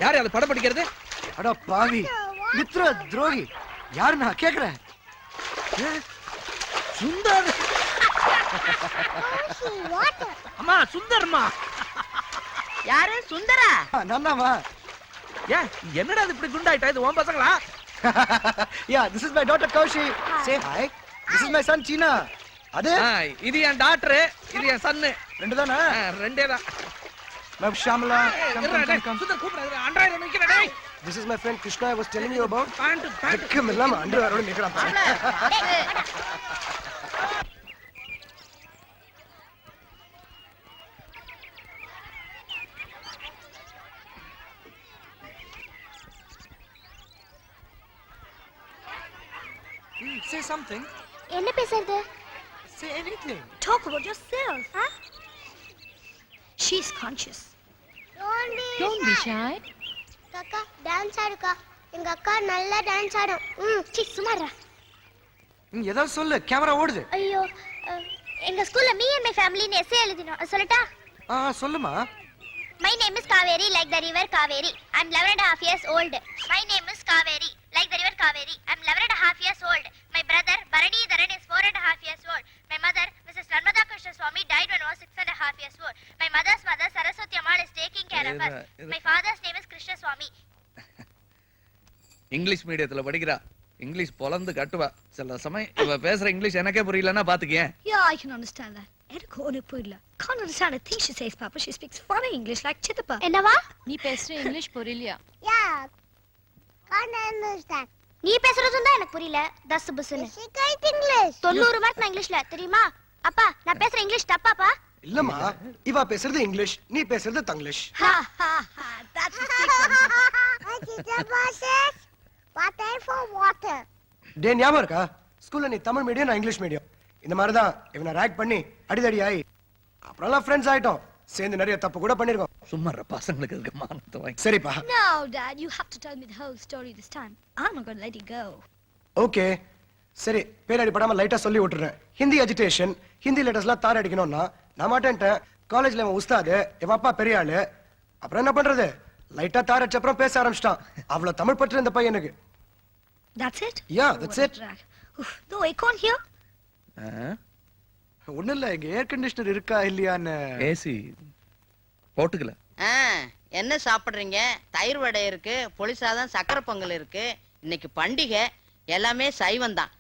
யாரு அது படம் படிக்கிறது? அட பாவி, மித்ர துரோகி. யாரு நான் கேக்குறேன்? சுந்தர். அம்மா சுந்தர்மா. யாரு சுந்தரா? நான்தாமா. ஏன் என்னடா இது இப்படி குண்டாயிட்டா? இது உன் பசங்களா? Yeah, this is my daughter Kaushi. Say hi. This is my son China. அது இது என் டாக்டர், இது என் சன்னு. ரெண்டு தானா? ரெண்டே தான். Love Shamala. Come. சுந்தர் கூப்பிடுறாரு. அண்டர்வேர் நிக்கற டேய். This is my friend Krishna I was telling you about. Pant. இல்லாம அண்டர்வேரோட நிக்கறான் பாரு. Say something. என்ன பேசுறது? Say anything. Talk about yourself. Huh? She's conscious. Don't be shy. Kaka, dance ஆடுக்கா. எங்க அக்கா நல்லா டான்ஸ் ஆடும். சி சுமாரா. ஏதோ சொல்லு, கேமரா ஓடுது. ஐயோ, எங்க ஸ்கூல்ல me and my family னு எஸ்ஏ எழுதினோம். சொல்லட்டா? சொல்லுமா. My name is Kaveri like the river Kaveri. I'm 11.5 years old. My name is Kaveri like the river Kaveri. I'm 11.5 years old. My brother Bharanidharan is 4.5 years old. My mother Mrs. Narmada Krishna Swami died when I was 6.5 years old. My mother's mother Saraswati Ammal is taking care of us. My father's name is Krishna Swami. English மீடியத்துல படிக்கிறா. English பொளந்து கட்டுவா. சில சமயம் இவ பேசுற English எனக்கே புரியலன்னா பாத்துக்கேன். Yeah, I can understand that. எனக்கு ஒண்ணு புரியல. Can't understand a thing she says, Papa. She speaks funny English like Chitappa. என்னவா? நீ பேசுற இங்கிலீஷ் புரியலையா? Yeah. Can't understand. நீ பேசுறதும் தான் எனக்கு புரியல. தஸ் புஸ்னு. Speak English. 90 மார்க் நான் இங்கிலீஷ்ல தெரியுமா? அப்பா, நான் பேசுற இங்கிலீஷ் தப்பாப்பா? இல்லம்மா, இவ பேசுறது இங்கிலீஷ், நீ பேசுறது Tanglish. That's the secret. Chitappa says water for water. டே ஞாபகம் இருக்கா? ஸ்கூல்ல நீ தமிழ் மீடியம் நான் இங்கிலீஷ் மீடியம். இந்த மாதிரி தான் இவனை ரேக் பண்ணி அடிதடி ஆகி அப்புறம் ஃப்ரெண்ட்ஸ் ஆயிட்டோம். சேர்ந்து நிறைய தப்பு கூட பண்ணிருக்கோம். சும்மா பசங்களுக்கு இருக்க மானத்தை வாங்கி. சரிப்பா. No, Dad, you have to tell me the whole story this time. I'm not going to let you go. Okay. சரி, பேரடி படாம லைட்டா சொல்லி விட்டுறேன். ஹிந்தி அஜிடேஷன், ஹிந்தி லெட்டர்ஸ்லாம் தார அடிக்கணும்னா நான் மாட்டேன்ட்டேன். காலேஜ்ல அவன் உஸ்தாது, இவன் அப்பா பெரிய ஆளு. அப்புறம் என்ன பண்றது? லைட்டா தார அடிச்ச அப்புறம் பேச ஆரம்பிச்சிட்டான். அவ்வளவு தமிழ் பற்று இந்த பையனுக்கு. That's it? Yeah, that's it. No, I can't hear. ஒண்ணும் இல்ல, இங்க ஏர் கண்டிஷனர் இருக்கா இல்லையான்னு. ஏசி போட்டுக்கல. என்ன சாப்பிடுறீங்க? தயிர் வடை இருக்கு, புளிசாதம், சக்கரை பொங்கல் இருக்கு. இன்னைக்கு பண்டிகை, எல்லாமே சைவம் தான்.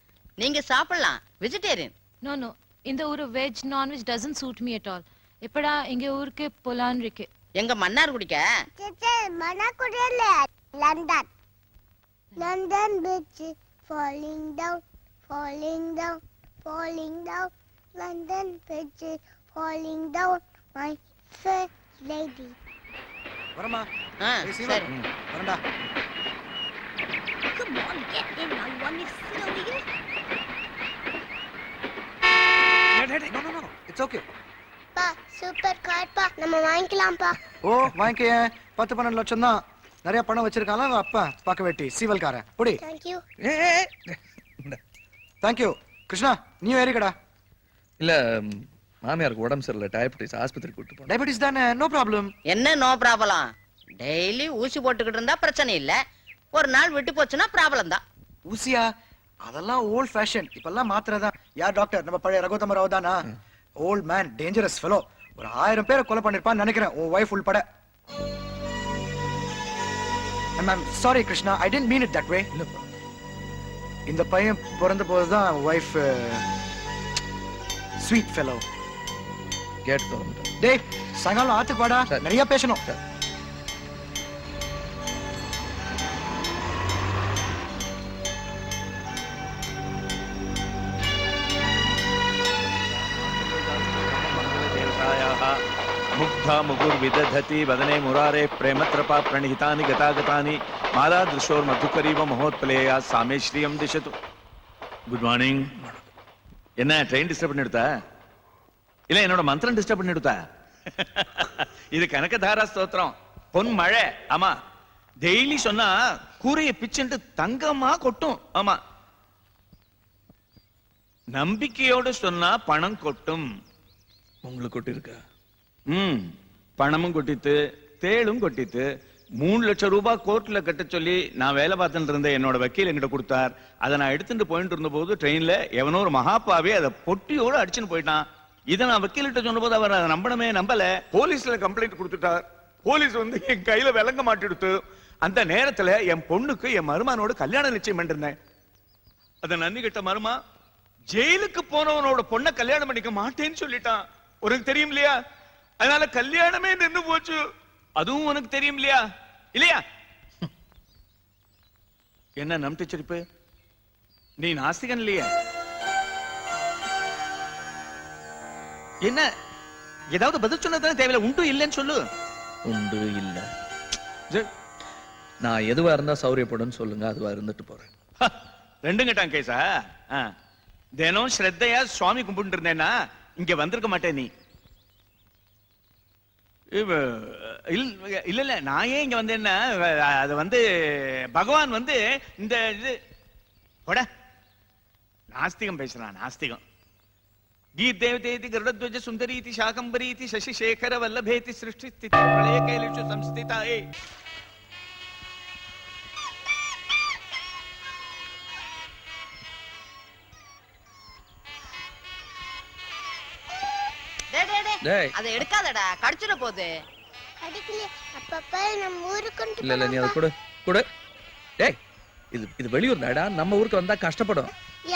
நீங்க சாப்பிடலாம், வெஜிடேரியன். No. இந்த ஒரு veg non veg doesn't suit me at all. எப்படா இங்க ஊருக்கு போலான்னு இருக்கு. எங்க மன்னார் குடிக்க? மன்னார்குடி இல்ல, London. London bridge falling down, falling down, falling down. London bridge falling down, my fair lady. வரமா. சரி. வரடா. Come on, get in now. You want me to sit over here? No. It's okay. பா, super car பா. நம்ம வாங்கிக்கலாம் பா. ஓ, வாங்கிக்க. 10-12 லட்சம் தான். நிறைய பணம் வச்சிருக்காங்க அப்பா. பாக்க வெட்டி சீவல்காரன். புடி. Thank you. Thank you. Krishna, நீ ஏறிக்கடா. இல்ல மாமியாருக்கு உடம்பு சரியில்லை, டயபெட்டிஸ், ஆஸ்பத்திரிக்கு கூட்டிட்டு போறேன். டயபெட்டிஸ் தானே, நோ ப்ராப்ளம். என்ன நோ ப்ராப்ளம்? டெய்லி ஊசி போட்டுக்கிட்டு இருந்தா பிரச்சனை இல்ல. ஒரு நாள் விட்டு போச்சுன்னா ப்ராப்ளம் தான். ஊசியா? அதெல்லாம் ஓல்ட் ஃபேஷன். இப்பெல்லாம் மாத்திரதான். யார் டாக்டர்? நம்ம பழைய ரகுதம ராவ் தானா? Old man, dangerous fellow. ஒரு 1000 பேரை கொலை பண்ணிருப்பான்னு நினைக்கிறேன், உன் வைஃப் உள்பட. I'm sorry Krishna, I didn't mean it that way. இந்த பையன் பிறந்த போதுதான் வைஃப் ஸ்வீட் ஃபெலோ. கேட் திறந்துட்டேன். டேய், சாயங்காலம் ஆத்துக்கு வாடா, நிறைய பேசணும். मुग्धा मुगुर्विदधति वदने मुरारे प्रेमत्रपा प्रणिहितानि गतागतानि माला दृशोर मधुकरीव महोत्पलेया सामे श्रियम दिशतु. Good morning. என்ன ட்ரெயின் டிஸ்டர்ப் பண்ணிடுதா? இல்ல என்னோட மந்திரம் டிஸ்டர்ப் பண்ணிடுதா? இது கனகதாரா ஸ்தோத்திரம், பொன் மழை. ஆமா, டெய்லி சொன்னா கூரையை பிச்சுட்டு தங்கமா கொட்டும். ஆமா, நம்பிக்கையோடு சொன்னா பணம் கொட்டும். உங்களுக்கு கொட்டி இருக்கா? பணமும் கொட்டித்து, தேளும் கொட்டித்து, 3 லட்சம் ரூபாய் கோர்ட்ல கட்ட சொல்லி நான் வேலை பார்த்துட்டு இருந்த என்னோட வக்கீல் என்கிட்ட கொடுத்தார். அதை நான் எடுத்துட்டு போயிட்டு இருந்த போது ட்ரெயின்ல எவனோ ஒரு மகாப்பாவே அதை பொட்டியோட அடிச்சுன்னு போயிட்டான். இதை நான் வக்கீல்கிட்ட சொன்ன போது அவர் அதை நம்பல. போலீஸ்ல கம்ப்ளைண்ட் கொடுத்துட்டார். போலீஸ் வந்து என் கையில விளங்க மாட்டிடுத்து. அந்த நேரத்துல என் பொண்ணுக்கு என் மருமானோட கல்யாணம் நிச்சயம் பண்ணிருந்தேன். அத நன்றி கிட்ட மருமா ஜெயிலுக்கு போனவனோட பொண்ணை கல்யாணம் பண்ணிக்க மாட்டேன்னு சொல்லிட்டான். உனக்கு தெரியும் இல்லையா? அதனால கல்யாணமே நின்னு போச்சு. அதுவும் உனக்கு தெரியும் இல்லையா? இல்லையா? என்ன நம்பிச்சிருப்பு? நீ நாஸ்திகன் இல்லையா? என்ன ஏதாவது பதில் சொன்னதானே தேவையில்ல. உண்டு இல்லைன்னு சொல்லு. உண்டு இல்ல. நான் எதுவா இருந்தா சௌரியப்படுன்னு சொல்லுங்க, அதுவா இருந்துட்டு போறேன். ரெண்டும் கேட்டான் கேசா. தினம் ஸ்ரத்தையா சுவாமி கும்பிட்டு இருந்தேன்னா இங்க வந்திருக்க மாட்டேன் நீ. இல்ல நான் ஏன் இங்க வந்தேன்னா அது வந்து பகவான் வந்து இந்த இது நாஸ்திகம் பேசுறான். நாஸ்திகம். கீதேவதேதி கருடத்வஜ சுந்தரீதி சாகம்பரீதி சசிசேகர வல்லபேதி சிருஷ்டி ஸ்திதி பிரளய கைலேஷு சம்ஸ்திதாயே. டேய். அதை எடுக்காதடா, கடிச்சிட போகுது. அடிக்கல அப்பப்ப நம்ம ஊருக்கு கொண்டு இல்ல நீ அதை கொடு கொடு. டேய், இது வெளியூர் நாடா, நம்ம ஊருக்கு வந்தா கஷ்டப்படும்.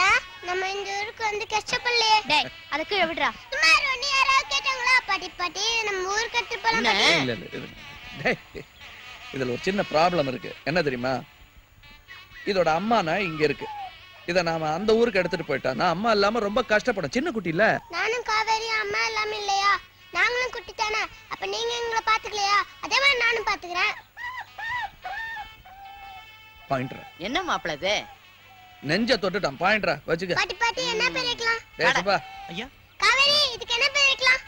ஏன் நம்ம இந்த ஊருக்கு வந்து கஷ்டப்படலையே? டேய் அதுக்கு விடுறா. சும்மா ஒண்ணு யாராவது கேட்டாங்களா? பாட்டி பாட்டி நம்ம ஊருக்கு எடுத்து போலாம். இல்ல டேய், இதுல ஒரு சின்ன ப்ராப்ளம் இருக்கு. என்ன தெரியுமா? இதோட அம்மானா இங்க இருக்கு. இத நாம அந்த ஊருக்கு எடுத்துட்டு போயிட்டா நான் அம்மா இல்லாம ரொம்ப கஷ்டப்படும். சின்ன குட்டி இல்ல. நானும் காவேரி அம்மா இல்லாம இல்லையா? நாங்களும் குட்டி தானே. அப்ப நீங்க எங்களை பாத்துக்கலையா? அதே மாதிரி நானும் பாத்துக்கிறேன். பாயிண்ட்ரா. என்ன மாப்பிள இது? நெஞ்ச தொட்டுட்டான். பாயிண்ட்ரா வச்சுக்க. பாட்டி பாட்டி என்ன பேர் வைக்கலாம்? பேசுப்பா. ஐயா காவேரி இதுக்கு என்ன பேர் வைக்கலாம்?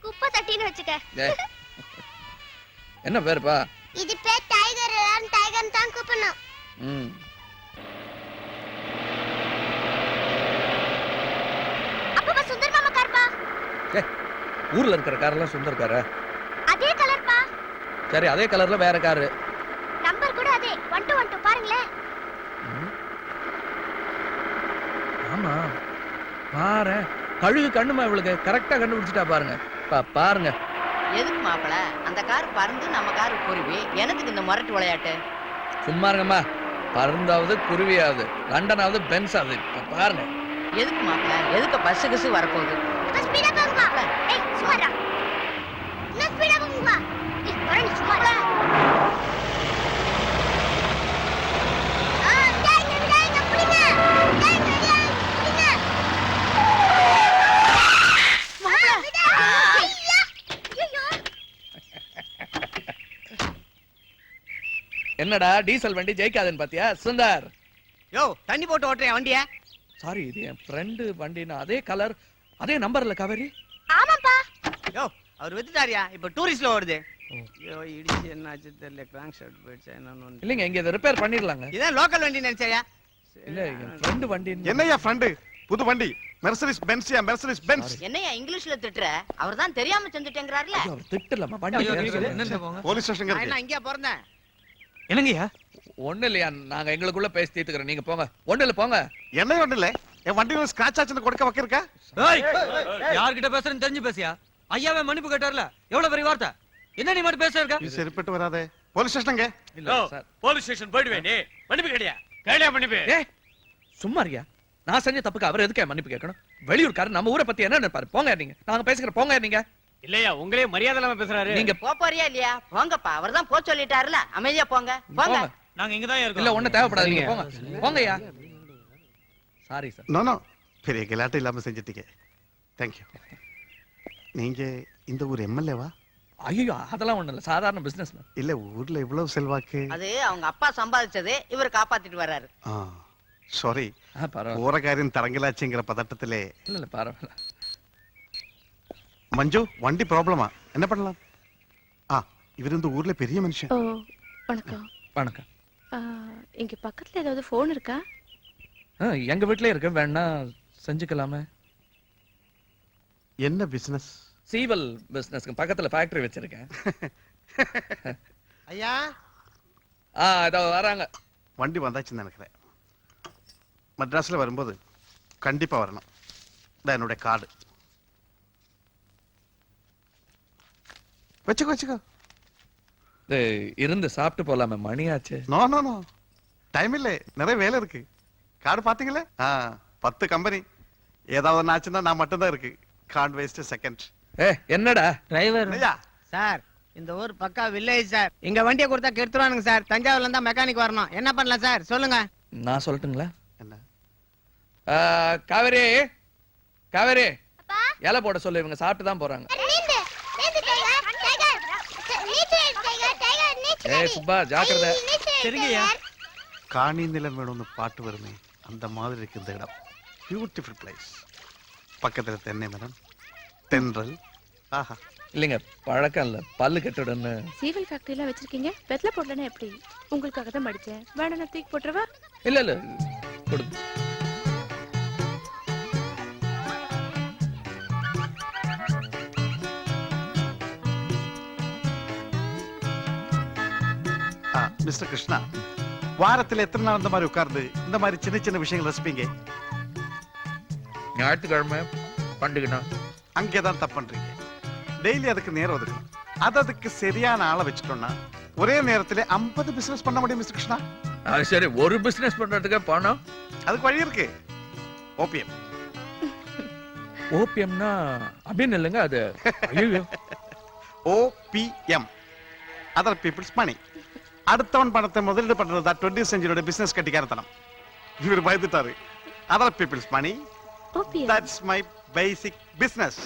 குப்பை தட்டின்னு வச்சுக்க. டேய், என்ன பேருப்பா? இது பேர் டைகர். எல்லாரும் டைகர் தான் கூப்பிடணும். ம். அப்பா சுந்தர் மாமா கார்பா. டேய், ஊர்ல இருக்கிற காரெல்லாம் சுந்தர் காரா? அதே கலர்ப்பா. சரி, அதே கலர்ல வேற காரு. நம்பர் கூட அதே 1212 பாருங்களே. ஆமா பாரு, கழுகு கண்ணுமா இவளுக்கு கரெக்டா கண்டுபிடிச்சிட்டா பாருங்க. பாருங்க. எதுக்கு மாப்பிள அந்த கார் பறந்து நம்ம கார் குருவி? எனக்கு இந்த முரட்டு விளையாட்டு. சும்மா இருங்கம்மா. பருந்தாவது குருவியாவது லண்டனாவது பென்ஸாவது பாருங்க. எதுக்கு மாப்பிள? எதுக்கு பஸ் கிசு வரப்போகுது? பஸ் ஸ்பீடா போங்க. ஏய் சுமாரா. இன்னும் ஸ்பீடா போங்க. ஏய் வரேன் சுமாரா. டேய் விடாதீங்க புடிங்க. டேய் விடாதீங்க புடிங்க. மாப்பிள ஐயா. ஐயோ. என்னடா டீசல் வண்டி ஜெயிக்காதுன்னு பாத்தியா சுந்தர்? யோ தண்ணி போட்டு ஓட்டுறேன் வண்டிய. சாரி, இது என் ஃப்ரெண்டு வண்டினா அதே கலர் அதே நம்பர்ல காவேரி. ஆமாப்பா. யோ அவர் வித்துட்டாரியா? இப்ப டூரிஸ்ட்ல ஓடுது. யோ இடிச்சு என்னாச்சு தெரியல. கிராங்க் ஷாட் போயிடுச்சா என்னன்னு. இல்லைங்க, இங்க இதை ரிப்பேர் பண்ணிடலாங்க. இதான் லோக்கல் வண்டி நினைச்சாயா? இல்ல என் ஃப்ரெண்டு வண்டி. என்னையா ஃப்ரெண்டு? புது வண்டி மெர்சடிஸ் பென்ஸ். Mercedes Benz. என்னையா இங்கிலீஷ்ல திட்டுற? அவர்தான் தெரியாம செஞ்சுட்டேங்கறாருல. அவர் திட்டலமா வண்டி. போலீஸ் ஸ்டேஷன் நான் இருக்கு. என்ன இங்கேயா பிறந்தேன்? என்னங்கய்யா? ஒண்ணு இல்லையா, நாங்க எங்களுக்குள்ள பேசி தீர்த்துக்கிறோம். நீங்க போங்க. ஒண்ணு இல்ல போங்க. என்ன ஒண்ணு இல்ல, என் வண்டியில ஸ்கிராட்ச் ஆச்சுன்னு கொடுக்க வைக்கிறக்கா? யார்கிட்ட பேசுறேன்னு தெரிஞ்சு பேசியா? ஐயாவே மன்னிப்பு கேட்டார்ல, எவ்வளவு பெரிய வார்த்தை. என்ன நீ மட்டும் பேச இருக்க? இது சரிப்பட்டு வராதே. போலீஸ் ஸ்டேஷன்ங்க. இல்ல சார், போலீஸ் ஸ்டேஷன் போயிடுவேன். நீ மன்னிப்பு கேடியா மன்னிப்பு. ஏய் சும்மா இருக்கியா? நான் செஞ்ச தப்புக்கு அவர் எதுக்கு மன்னிப்பு கேட்கணும்? வெளியூர்காரர் நம்ம ஊரை பத்தி என்ன நினைப்பாரு? போங்க நீங்க. நாங்க பேசிக்கிறோம். போங்க நீங்க. இல்லையா உங்களே மரியாதை இல்லாம பேசுறாரு. நீங்க போறியா இல்லையா? போங்கப்பா, அவர்தான் போ சொல்லிட்டாருல. அமைதியா போங்க. போங்க. போங்க. நாங்க இங்க தான் இருக்கோம். இல்ல ஒண்ணு தேவைப்படாது. நீங்க போங்க. போங்கய்யா. Sorry sir. நோ பெரிய கலாட்டம் இல்லாம செஞ்சிட்டீங்க. தேங்க்யூ. நீங்க இந்த ஊர் எம்எல்ஏவா? ஐயோ அதெல்லாம் ஒண்ணு இல்ல, சாதாரண பிசினஸ். இல்ல ஊர்ல இவ்வளவு செல்வாக்கு. அது அவங்க அப்பா சம்பாதிச்சது இவர் காப்பாத்திட்டு வர்றாரு. சாரி, பரவாயில்ல. ஓர காரியம் தரங்கலாச்சுங்கிற பதட்டத்திலே. இல்ல பரவாயில்ல. மஞ்சு வண்டி ப்ராப்ளமா? என்ன பண்ணலாம்? இவர் இந்த ஊர்ல பெரிய மனுஷன். ஓ வணக்கம். வணக்கம். இங்க பக்கத்துல ஏதாவது போன் இருக்கா? எங்க வீட்லயே இருக்கு, வேணா செஞ்சுக்கலாமே. என்ன பிசினஸ்? சீவல் பிசினஸ்க்கு பக்கத்துல ஃபேக்டரி வச்சிருக்கேன். ஐயா இதோ வராங்க. வண்டி வந்தாச்சுன்னு நினைக்கிறேன். மெட்ராஸில் வரும்போது கண்டிப்பாக வரணும். இதான் என்னுடைய கார்டு. வச்சுக்கோ வச்சுக்கோ. இருந்து சாப்பிட்டு போலாமே, மணியாச்சு. நோ நோ நோ, டைம் இல்லை, நிறைய வேலை இருக்கு. கார்டு பார்த்தீங்களே, 10 கம்பெனி. ஏதாவது ஒன்று ஆச்சுன்னா நான் மட்டும்தான் இருக்கு. Card waste second. என்னடா டிரைவர் ஐயா சார் இந்த ஊர் பக்கா வில்லேஜ் சார். இங்க வண்டியை கொடுத்தா கெடுத்துருவானுங்க சார். தஞ்சாவூர்ல இருந்தா மெக்கானிக் வரணும். என்ன பண்ணலாம் சார் சொல்லுங்க. நான் சொல்லட்டுங்களா? என்ன? காவேரி காவேரி, அப்பா இலை போட சொல்லு, இவங்க சாப்பிட்டு தான் போறாங்க. நீந்து நீந்து டைகர் டைகர் நீச்சு சுப்பா ஜாக்கிரதை. சரிங்கய்யா. காணி நிலம் வேணும்னு பாட்டு வருமே, அந்த மாதிரி இருக்கு இந்த இடம். Beautiful place. பக்கத்துல தென்னை மரம், தென்றல். ஆஹா. இல்லைங்க, பழக்கம் இல்ல, பல்லு கெட்டுடுன்னு. சீவல் ஃபேக்டரியில வச்சிருக்கீங்க, வெத்தலை போடலன்னா எப்படி? உங்களுக்காக தான் மடிச்சேன். வேணா தூக்கி போட்டுருவா? இல்ல இல்ல, கொடு. மிஸ்டர் கிருஷ்ணா, வாரத்தில் எத்தனை நாள் இந்த மாதிரி உட்கார்ந்து இந்த மாதிரி சின்ன சின்ன விஷயங்கள் ரசிப்பீங்க? ஞாயிற்றுக்கிழமை பண்டிகைனா அங்கேதான் தப்பு பண்றீங்க. டெய்லி அதுக்கு நேரம் ஒதுக்கணும். அதுக்கு சரியான ஆளை வச்சுட்டோம்னா ஒரே நேரத்தில் 50 பிசினஸ் பண்ண முடியும் மிஸ்டர் கிருஷ்ணா. சரி, ஒரு பிசினஸ் பண்றதுக்கு பணம் அதுக்கு வழி இருக்கு. ஓபிஎம். ஓபிஎம்னா அப்படின்னு இல்லைங்க, அது ஐயோ. OPM, other people's money. அடுத்தவன் பணத்தை முதலீடு பண்றதா 20th செஞ்சுரியோட பிசினஸ் கட்டிக்காரத்தனம். இவர் பயந்துட்டாரு. Other people's money, OPM. That's my basic business.